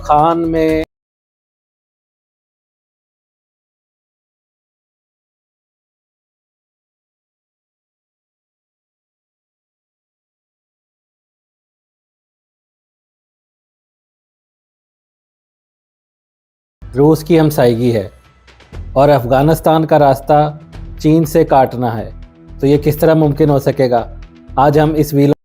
खान में रूस की हमसायगी है और अफ़गानिस्तान का रास्ता चीन से काटना है, तो ये किस तरह मुमकिन हो सकेगा? आज हम इस वीडियो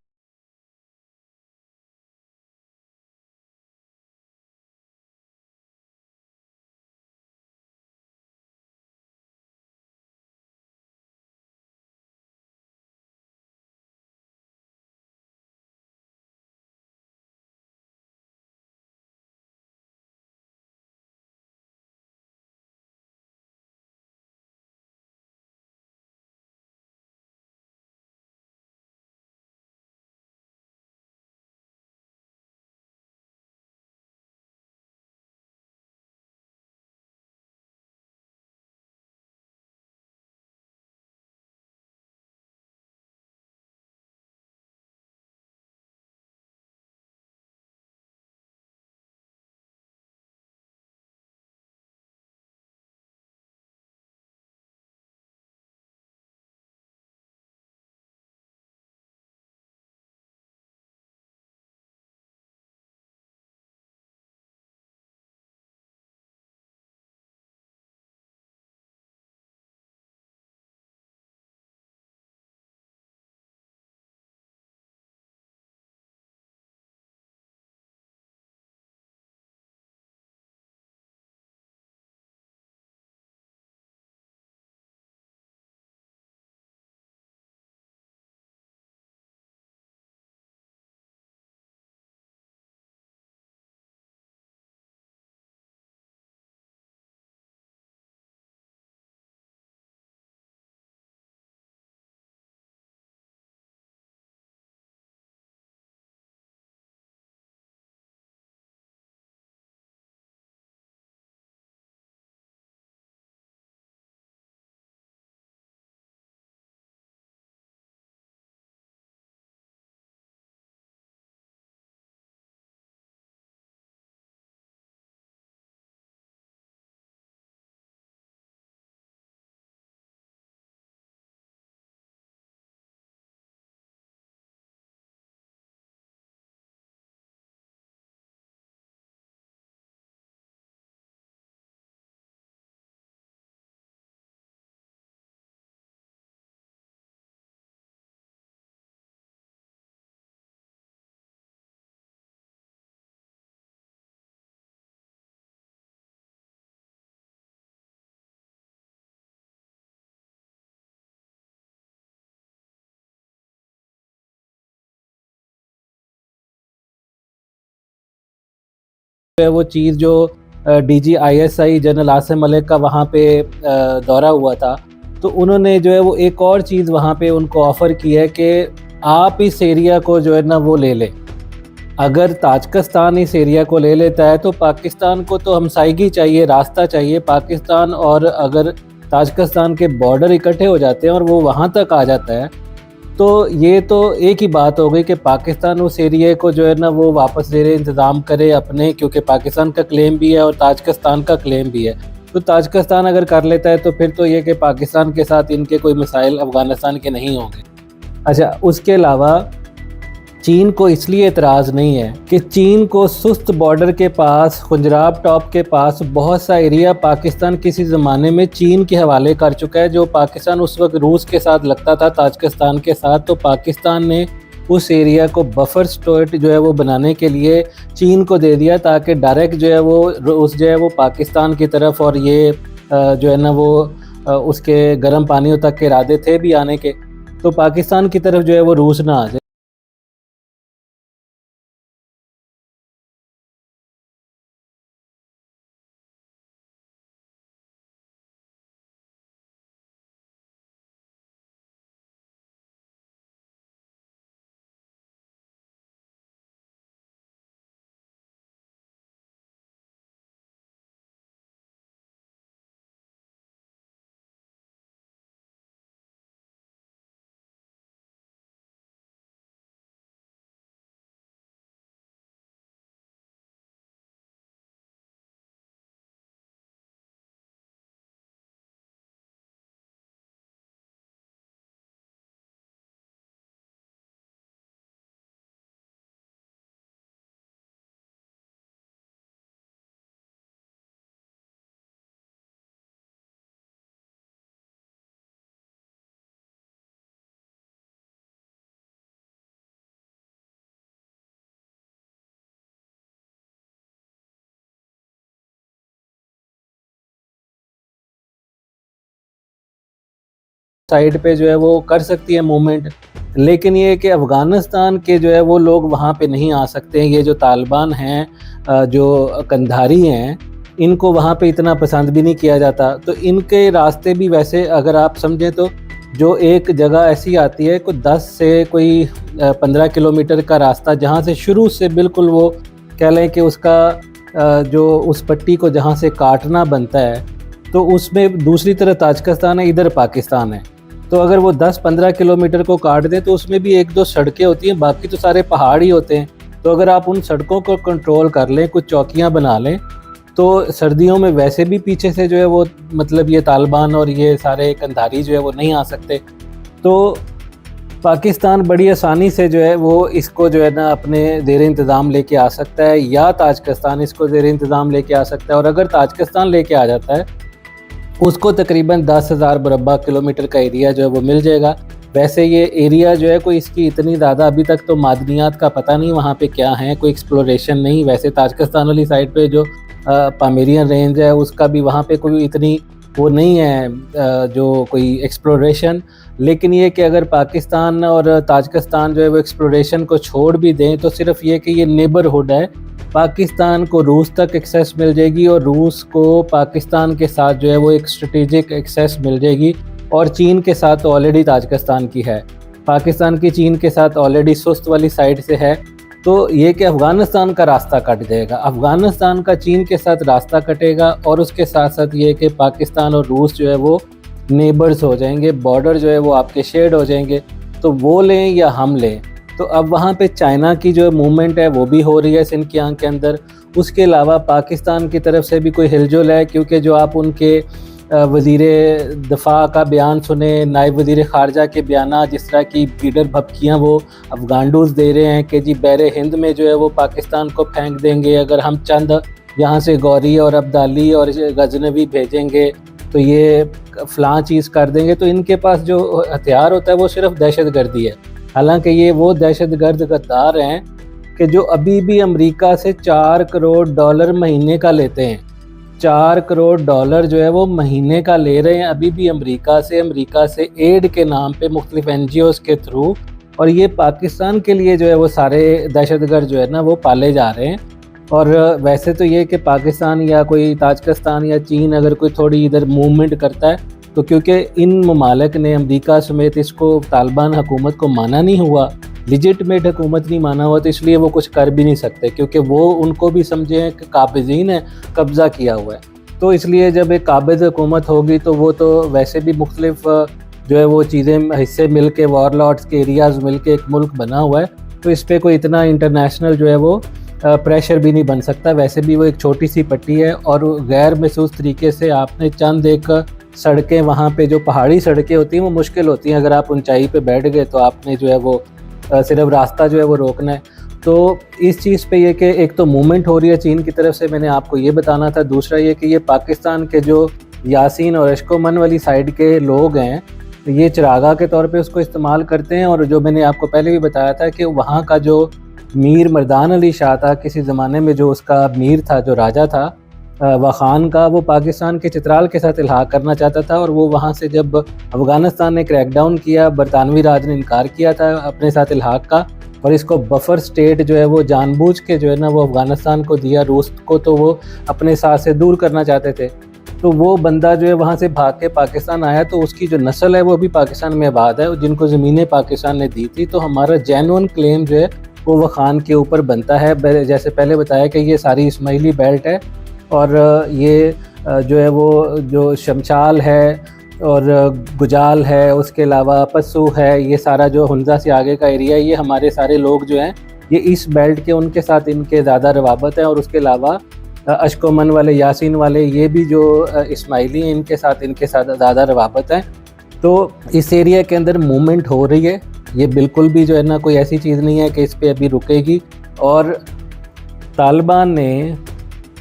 वो चीज़ जो DGISI जनरल आसिम मलिक का वहाँ पे दौरा हुआ था, तो उन्होंने जो है वो एक और चीज़ वहाँ पे उनको ऑफ़र की है कि आप इस एरिया को जो है ना वो ले लें। अगर ताजिकिस्तान इस एरिया को ले लेता है तो पाकिस्तान को तो हमसायगी चाहिए, रास्ता चाहिए। पाकिस्तान और अगर ताजिकिस्तान के बॉर्डर इकट्ठे हो जाते हैं और वो वहाँ तक आ जाता है, तो ये तो एक ही बात हो गई कि पाकिस्तान उस एरिया को जो है ना वो वापस ले इंतज़ाम करे अपने, क्योंकि पाकिस्तान का क्लेम भी है और ताजिकिस्तान का क्लेम भी है। तो ताजिकिस्तान अगर कर लेता है तो फिर तो ये कि पाकिस्तान के साथ इनके कोई मसाइल अफ़गानिस्तान के नहीं होंगे। अच्छा, उसके अलावा चीन को इसलिए एतराज़ नहीं है कि चीन को सुस्त बॉर्डर के पास, खुंजराब टॉप के पास बहुत सा एरिया पाकिस्तान किसी ज़माने में चीन के हवाले कर चुका है। जो पाकिस्तान उस वक्त रूस के साथ लगता था, ताजिकिस्तान के साथ, तो पाकिस्तान ने उस एरिया को बफर स्टेट जो है वो बनाने के लिए चीन को दे दिया, ताकि डायरेक्ट जो है वो रूस जो है वो पाकिस्तान की तरफ, और ये जो है ना वो उसके गर्म पानियों तक के इरादे थे भी आने के, तो पाकिस्तान की तरफ जो है वो रूस ना आ जाए। साइड पे जो है वो कर सकती है मूवमेंट, लेकिन ये कि अफ़गानिस्तान के जो है वो लोग वहाँ पे नहीं आ सकते हैं। ये जो तालिबान हैं, जो कंधारी हैं, इनको वहाँ पे इतना पसंद भी नहीं किया जाता। तो इनके रास्ते भी वैसे अगर आप समझें तो जो एक जगह ऐसी आती है कोई 10 से कोई 15 किलोमीटर का रास्ता, जहाँ से शुरू से बिल्कुल वो कह लें कि उसका जो उस पट्टी को जहाँ से काटना बनता है, तो उसमें दूसरी तरफ ताजिकिस्तान है, इधर पाकिस्तान है। तो अगर वो 10-15 किलोमीटर को काट दें तो उसमें भी 1-2 सड़कें होती हैं, बाकी तो सारे पहाड़ ही होते हैं। तो अगर आप उन सड़कों को कंट्रोल कर लें, कुछ चौकियाँ बना लें, तो सर्दियों में वैसे भी पीछे से जो है वो मतलब ये तालिबान और ये सारे कंधारी जो है वो नहीं आ सकते। तो पाकिस्तान बड़ी आसानी से जो है वो इसको जो है ना अपने ज़ेर इंतज़ाम लेके आ सकता है, या ताजिकिस्तान इसको ज़ेर इंतज़ाम लेके आ सकता है। और अगर ताजिकिस्तान लेके आ जाता है, उसको तकरीबन 10,000 मुरब्बा किलोमीटर का एरिया जो है वो मिल जाएगा। वैसे ये एरिया जो है कोई इसकी इतनी ज़्यादा अभी तक तो मादनियात का पता नहीं वहाँ पे क्या है, कोई एक्सप्लोरेशन नहीं। वैसे ताजिकिस्तान वाली साइड पे जो पामेरियन रेंज है उसका भी वहाँ पे कोई इतनी वो नहीं है जो कोई एक्सप्लोरेशन। लेकिन ये कि अगर पाकिस्तान और ताजिकिस्तान जो है वो एक्सप्लोरेशन को छोड़ भी दें, तो सिर्फ ये कि ये नेबरहुड है, पाकिस्तान को रूस तक एक्सेस मिल जाएगी और रूस को पाकिस्तान के साथ जो है वो एक स्ट्रेटेजिक एक्सेस मिल जाएगी। और चीन के साथ तो ऑलरेडी ताजिकिस्तान की है, पाकिस्तान की चीन के साथ ऑलरेडी सुस्त वाली साइड से है। तो ये कि अफ़गानिस्तान का रास्ता कट जाएगा, अफ़गानिस्तान का चीन के साथ रास्ता कटेगा, और उसके साथ साथ ये कि पाकिस्तान और रूस जो है वो नेबर्स हो जाएंगे, बॉर्डर जो है वो आपके शेड हो जाएंगे। तो वो लें या हम लें, तो अब वहाँ पे चाइना की जो मूवमेंट है वो भी हो रही है सिंकियांग के अंदर। उसके अलावा पाकिस्तान की तरफ से भी कोई हिलजुल है, क्योंकि जो आप उनके वज़ीरे दफ़ा का बयान सुने, नायब वज़ीर ख़ारजा के बयान, जिस तरह की बीडर भपकियाँ वो अफ़गांडूज़ दे रहे हैं कि जी बहरे हिंद में जो है वो पाकिस्तान को फेंक देंगे, अगर हम चंद यहाँ से गौरी और अब्दाली और गजनवी भेजेंगे तो ये फ़लाँ चीज़ कर देंगे। तो इनके पास जो हथियार होता है वो सिर्फ दहशतगर्दी है। हालांकि ये वो दहशतगर्द गद्दार हैं कि जो अभी भी अमेरिका से $4 करोड़ महीने का लेते हैं। $4 करोड़ जो है वो महीने का ले रहे हैं अभी भी अमेरिका से एड के नाम पे मुख्तलिफ NGOs के थ्रू। और ये पाकिस्तान के लिए जो है वो सारे दहशतगर्द जो है ना वो पाले जा रहे हैं। और वैसे तो ये कि पाकिस्तान या कोई ताजिकिस्तान या चीन अगर कोई थोड़ी इधर मूवमेंट करता है, तो क्योंकि इन ममालिक ने अमेरिका समेत इसको तालिबान हुकूमत को माना नहीं हुआ, लिजिटमेट हुकूमत नहीं माना हुआ, तो इसलिए वो कुछ कर भी नहीं सकते, क्योंकि वो उनको भी समझे हैं कि काबिज़ीन है, कब्ज़ा किया हुआ है। तो इसलिए जब एक काबिज़ हुकूमत होगी तो वो तो वैसे भी मुख्तलिफ जो है वो चीज़ें हिस्से मिल के, वॉरलॉर्ड्स के एरियाज़ मिल के एक मुल्क बना हुआ है। तो इस पर कोई इतना इंटरनेशनल जो है वो प्रेशर भी नहीं बन सकता। वैसे भी वो एक छोटी सी पट्टी है, और गैर महसूस तरीके से आपने चंद एक सड़कें वहाँ पे जो पहाड़ी सड़कें होती हैं वो मुश्किल होती हैं। अगर आप ऊंचाई पे बैठ गए तो आपने जो है वो सिर्फ रास्ता जो है वो रोकना है। तो इस चीज़ पे ये कि एक तो मूवमेंट हो रही है चीन की तरफ से, मैंने आपको ये बताना था। दूसरा ये कि ये पाकिस्तान के जो यासीन और अशकोमन वाली साइड के लोग हैं, ये चरागा के तौर पे उसको इस्तेमाल करते हैं। और जो मैंने आपको पहले भी बताया था कि वहाँ का जो मीर मर्दान अली शाह था, किसी ज़माने में जो उसका मीर था, जो राजा था वाखान का, वो पाकिस्तान के चित्राल के साथ इल्हाक करना चाहता था। और वो वहाँ से जब अफ़गानिस्तान ने क्रैकडाउन किया, बरतानवी राज ने इनकार किया था अपने साथ इल्हाक का, और इसको बफर स्टेट जो है वो जानबूझ के जो है ना वो अफ़गानिस्तान को दिया, रूस को तो वो अपने साथ से दूर करना चाहते थे। तो वो बंदा जो है वहाँ से भाग के पाकिस्तान आया, तो उसकी जो नस्ल है वो भी पाकिस्तान में आबाद है, जिनको ज़मीनें पाकिस्तान ने दी थी। तो हमारा जेन्युइन क्लेम जो है वो वखान के ऊपर बनता है। जैसे पहले बताया कि ये सारी इस्माइली बेल्ट है, और ये जो है वो जो शमशाल है और गुजाल है, उसके अलावा पस्सू है, ये सारा जो हुंजा से आगे का एरिया है, ये हमारे सारे लोग जो हैं ये इस बेल्ट के, उनके साथ इनके ज़्यादा रवाबत है। और उसके अलावा अशकोमन वाले, यासीन वाले, ये भी जो इस्माइली हैं, इनके साथ ज़्यादा रवाबत है। तो इस एरिया के अंदर मूवमेंट हो रही है, ये बिल्कुल भी जो है ना कोई ऐसी चीज़ नहीं है कि इस पे अभी रुकेगी। और तालिबान ने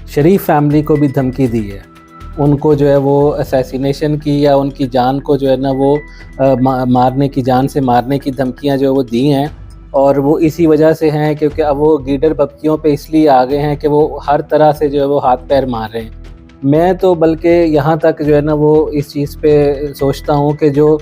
शरीफ फैमिली को भी धमकी दी है, उनको जो है वो असैसिनेशन की या उनकी जान को जो है ना वो मारने की, जान से मारने की धमकियां जो है वो दी हैं। और वो इसी वजह से हैं क्योंकि अब वो गीडर बपकियों पे इसलिए आ गए हैं कि वो हर तरह से जो है वो हाथ पैर मार रहे हैं। मैं तो बल्कि यहाँ तक जो है ना वो इस चीज़ पे सोचता हूँ कि जो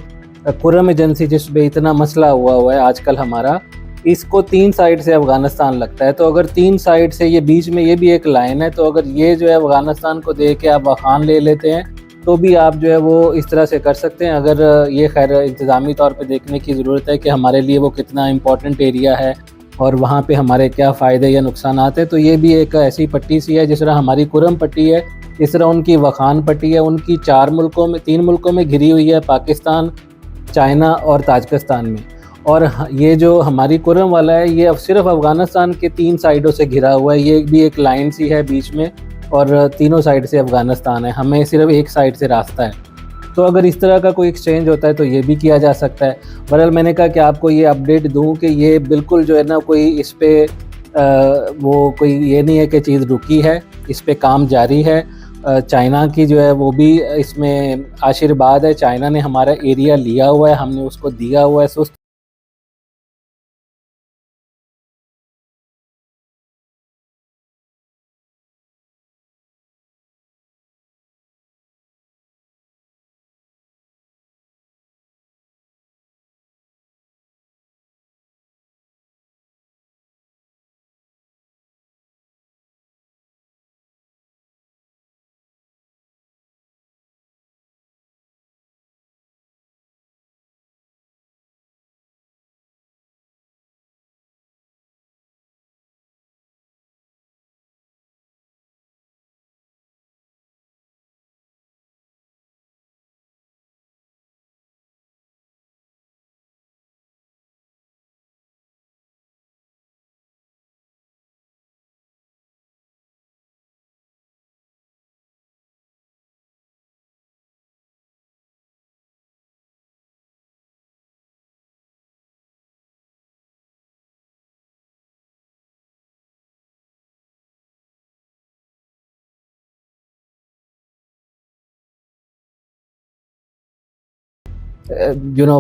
कुरम एजेंसी जिस पे इतना मसला हुआ है आजकल हमारा, इसको 3 साइड से अफ़गानिस्तान लगता है। तो अगर 3 साइड से ये बीच में ये भी एक लाइन है, तो अगर ये जो है अफ़गानिस्तान को दे के आप वाखान ले लेते हैं तो भी आप जो है वो इस तरह से कर सकते हैं। अगर ये खैर इंतज़ामी तौर पे देखने की ज़रूरत है कि हमारे लिए वो कितना इम्पोर्टेंट एरिया है और वहाँ पे हमारे क्या फ़ायदे या नुकसानात हैं। तो ये भी एक ऐसी पट्टी सी है, जिस तरह हमारी कुरम पट्टी है, इस तरह उनकी वाखान पट्टी है। उनकी 3 मुल्कों में घिरी हुई है, पाकिस्तान, चाइना और ताजिकिस्तान में। और ये जो हमारी कुरम वाला है, ये अब सिर्फ अफ़गानिस्तान के 3 साइडों से घिरा हुआ है। ये भी एक लाइन सी है बीच में और तीनों साइड से अफ़गानिस्तान है, हमें सिर्फ एक साइड से रास्ता है। तो अगर इस तरह का कोई एक्सचेंज होता है तो ये भी किया जा सकता है। बहरहाल मैंने कहा कि आपको ये अपडेट दूं कि ये बिल्कुल जो है ना, कोई इस पर वो कोई ये नहीं है कि चीज़ रुकी है, इस पे काम जारी है। चाइना की जो है वो भी इसमें आशीर्वाद है। चाइना ने हमारा एरिया लिया हुआ है, हमने उसको दिया हुआ है सुस्त।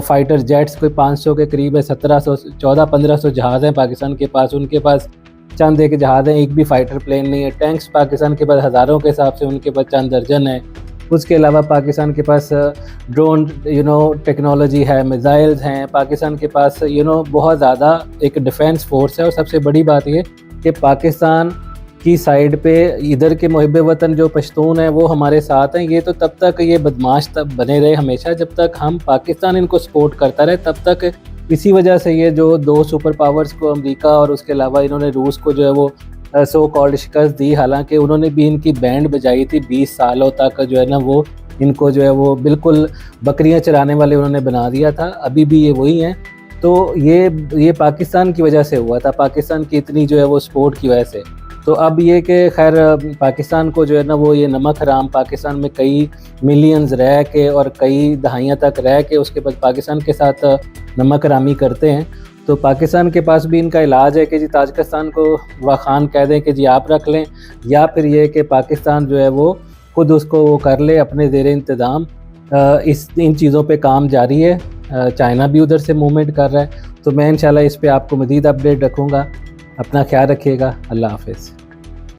फाइटर जेट्स कोई 500 के करीब है, 1700 1400-1500 जहाज़ हैं पाकिस्तान के पास। उनके पास चंद एक जहाज़ हैं, एक भी फाइटर प्लेन नहीं है। टैंक्स पाकिस्तान के पास हज़ारों के हिसाब से, उनके पास चंद दर्जन है। उसके अलावा पाकिस्तान के पास ड्रोन टेक्नोलॉजी है, मिसाइल्स हैं। पाकिस्तान के पास बहुत ज़्यादा एक डिफेंस फोर्स है। और सबसे बड़ी बात ये कि पाकिस्तान की साइड पे इधर के मुहिब वतन जो पश्तून हैं वो हमारे साथ हैं। ये तो तब तक ये बदमाश तब बने रहे हमेशा, जब तक हम पाकिस्तान इनको सपोर्ट करता रहे, तब तक। इसी वजह से ये जो 2 सुपर पावर्स को, अमेरिका और उसके अलावा इन्होंने रूस को जो है वो सो कॉल्ड शिकस्त दी। हालांकि उन्होंने भी इनकी बैंड बजाई थी 20 सालों तक, जो है ना वो इनको जो है वो बिल्कुल बकरियां चराने वाले उन्होंने बना दिया था। अभी भी ये वही हैं। तो ये पाकिस्तान की वजह से हुआ था, पाकिस्तान की इतनी जो है वो सपोर्ट की वजह से। तो अब ये कि खैर पाकिस्तान को जो है ना वो ये नमक हराम, पाकिस्तान में कई मिलियंस रह के और कई दहाइयाँ तक रह के उसके बाद पाकिस्तान के साथ नमक हरामी करते हैं। तो पाकिस्तान के पास भी इनका इलाज है कि जी ताजिकिस्तान को वाखान कह दें कि जी आप रख लें, या फिर ये कि पाकिस्तान जो है वो खुद उसको वो कर ले अपने ज़ेर इंतज़ाम। इन चीज़ों पे काम जारी है। चाइना भी उधर से मूवमेंट कर रहा है। तो मैं इंशाल्लाह इस पे आपको मज़ीद अपडेट रखूँगा। अपना ख्याल रखिएगा। अल्लाह हाफ़िज़।